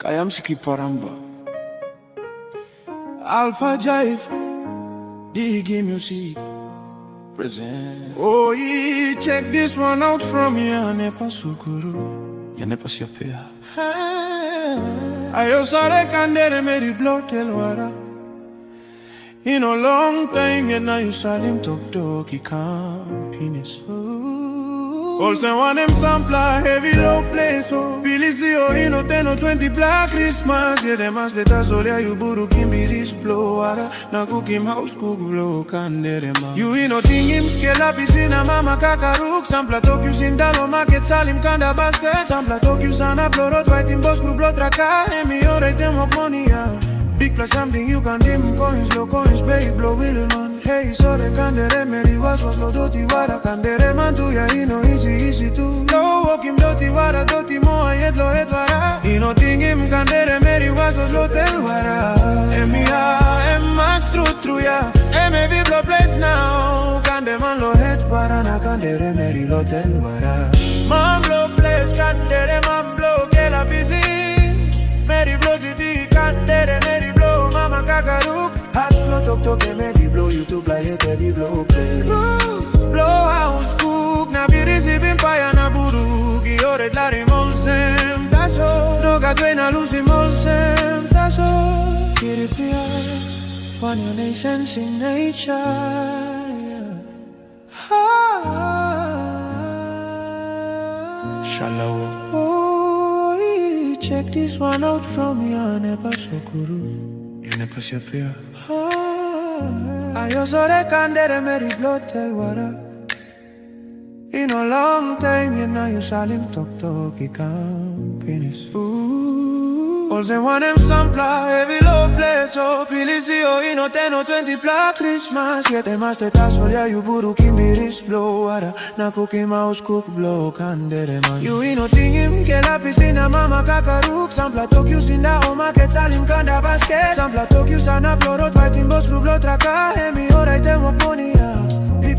Kayamski Paramba ALPHA-JIVE Digi music present. Oh, check this one out from Yanepa Sukuru Yanepa Siapea. Ayo sare Kandere Meri blotelwara. In a long time yet now you saw him talk he can't penis. Olsem want him sampler, heavy low play so Bilizio ino 10 or 20 black Christmas. Yeah, them as the tasolia you buru kimbi rich blow ara. Na cook him house cook blow Kandere ma. You ino ting him kela piscina mama kakaruk. Sampler talk you sin dalo market salim kanda basket. Sampler talk you sana plorot white in boss group blow traka. Emi ore tem of money big plus something you can dim coins, low coins, baby blow will man. Hey, sorry, Kandere Meri was lo doti wara. Kandere man tu ya ino easy too. Low walk him doti wara, doti moa yet lo het wara. Ino ting him Kandere Meri was lo tel wara. Emma true ya. Maybe blow place now. Kandere man lo het wara na Kandere Meri lo tel wara. Man blow place, Kandere man blow ke la busy. Meri blow city, Kandere Meri blow mama kakaruk. Hot blow talk Meri blow YouTube like it heavy blow play. Cruise, blow house cook. Na be receiving fire na buru. Giore lari Olsem, taso. No gatwe na lusi Olsem, taso. Kiripia, one your nations in nature. Shalom. Check this one out from Yanepa Sukuru Yanepa Siapea. Ayo sore Kandere Meri blotel wara. In a long time yet now you saw him talk he can't finish. Olsem want him sampler, heavy low play so Bilizio ino 10 or 20 black Christmas. Yet them as the tasolia you buru kimbi rich blow wara. Na cook him house cook blow Kandere man. You ino ting him kela piscina mama kakaruk. Sampler talk you sin da o market salim kanda basket. Sampler talk you sana plorot white in boss group blow traka. Emi ore tem of money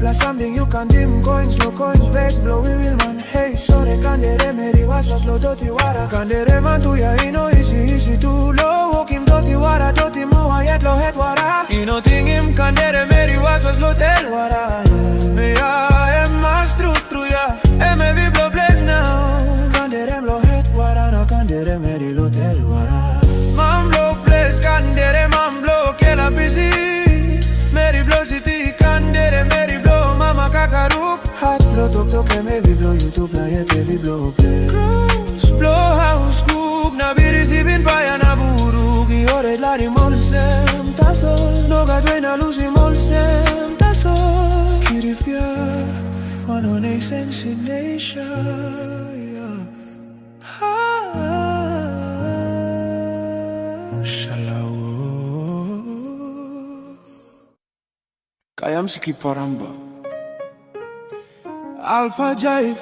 plus something you can dim coins, low coins, back blow we will man. Hey, sorry Kandere Meri was lo doti wara. Kandere man tu ya ino easy too. Low walk him doti wara, doti moa yet lo het wara. Ino ting him Kandere Meri was lo tel wara. Me ya Emma true ya. Maybe blow place now. Kandere lo het wara na Kandere Meri lo tel wara. Man blow place, Kandere man blow ke la busy. Meri blow city, Kandere Meri blow mama kakaruk. Hot blow talk Meri blow YouTube like it heavy blow play. Cruise, blow house cook. Na be receiving fire na buru. Giore lari Olsem, taso. No gatwe na lusi Olsem, taso. Kiripia, one on a sense in nation. Kayamski Paramba ALPHA-JIVE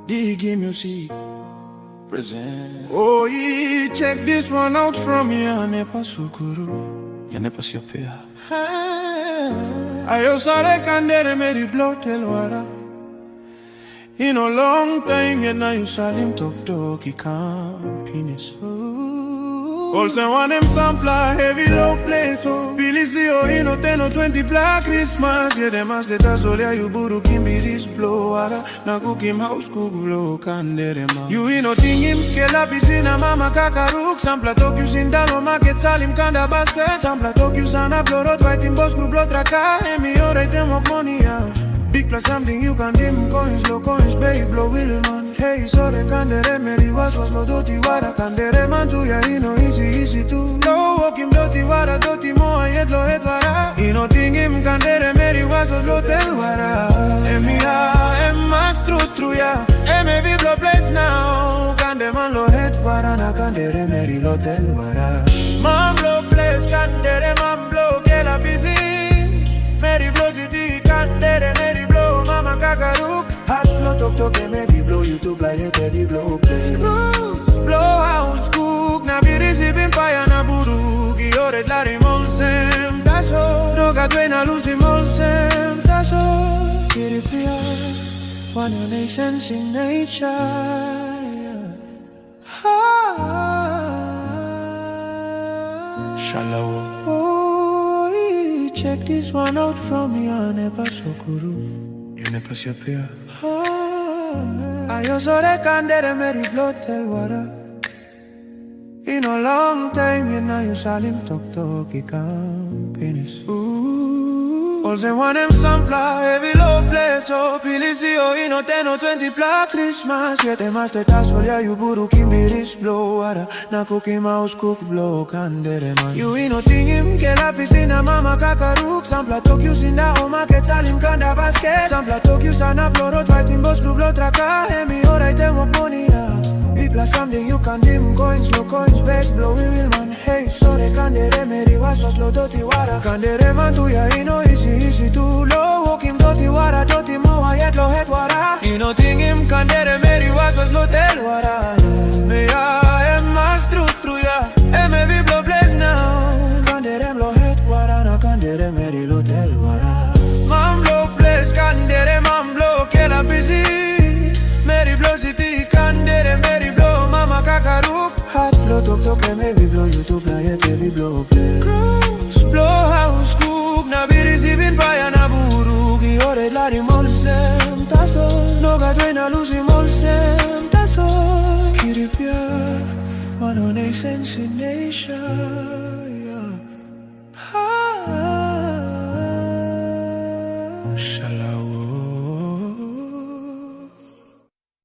Digi music present. Oh, check this one out from Yanepa Sukuru Yanepa Siapea. Ayo sare Kandere Meri blotel wara. In a long time yet now you saw him talk he can't penis. Olsem want him sampler, heavy low play so Bilizio ino 10 or 20 black Christmas. Yeah, them as the tasolia you buru kimbi rich blow ara. Na cook him house cook blow Kandere ma. You ino ting him kela piscina mama kakaruk. Sampler talk you sin dalo market salim kanda basket. Sampler talk you sana plorot white in boss group blow traka. Emi ore tem of money big plus something you can dim coins, low coins, baby blow will man. Hey, sorry Kandere Meri was lo doti wara. Kandere man tu ya ino easy too. Low walk him doti wara, doti moa yet lo het wara. Ino ting him Kandere Meri was lo tel wara. Emma true ya. Maybe blow place now. Kandere man lo het wara na Kandere Meri lo tel wara. Man blow place, Kandere man blow ke la busy. Meri blow city, Kandere Meri blow mama kakaruk. Hot blow talk Meri blow YouTube like it heavy blow play. Cruise, blow house cook. Na be receiving fire na buru. Giore lari Olsem, taso. No gatwe na lusi Olsem, taso. Kiripia, one your nations in nature. Inshallah. Oh, check this one out from me, I never so guru. You never see a pair. I saw the Kandere Meri blood tell water. In a long time, you know you saw him talk, he can't finish. Olsem want him sampler, heavy low play, so Pilisio, in a 10 or 20 pla Christmas. Yet a master task for ya, you buru kimbiris blow water. Na cookie mouse cook blow, Kandere man. You in a thing him, ke la piscina, mama kakaruk. Sampler talk you sin da o market, salim kanda basket. Sampler talk you sana plorot, fighting boss group blow traka. Hemi, alright, them up money, yeah. Plus something you can dim coins, no coins, back blow we will man. Hey, sorry, Kandere Meri was slow doti wara. Kandere man tu ya ino easy too low. Walk him doti wara, doti moa yet low head wara. You know thing him Kandere Meri was low tel wara. Me ya em mas true ya. Maybe blow blaze now. Kandere blow head wara na Kandere Meri low tel wara. Man blow blaze, Kandere man blow kela busy. Meri blow city, Kandere Meri blow mama kakaruk. Hot blow tok maybe blow YouTube na yet heavy blow play. Cross blow house cook na be receiving by na buru. Ki ore lari Olsem taso. Loga na lusi Olsem taso. Kiripia, one on a nation.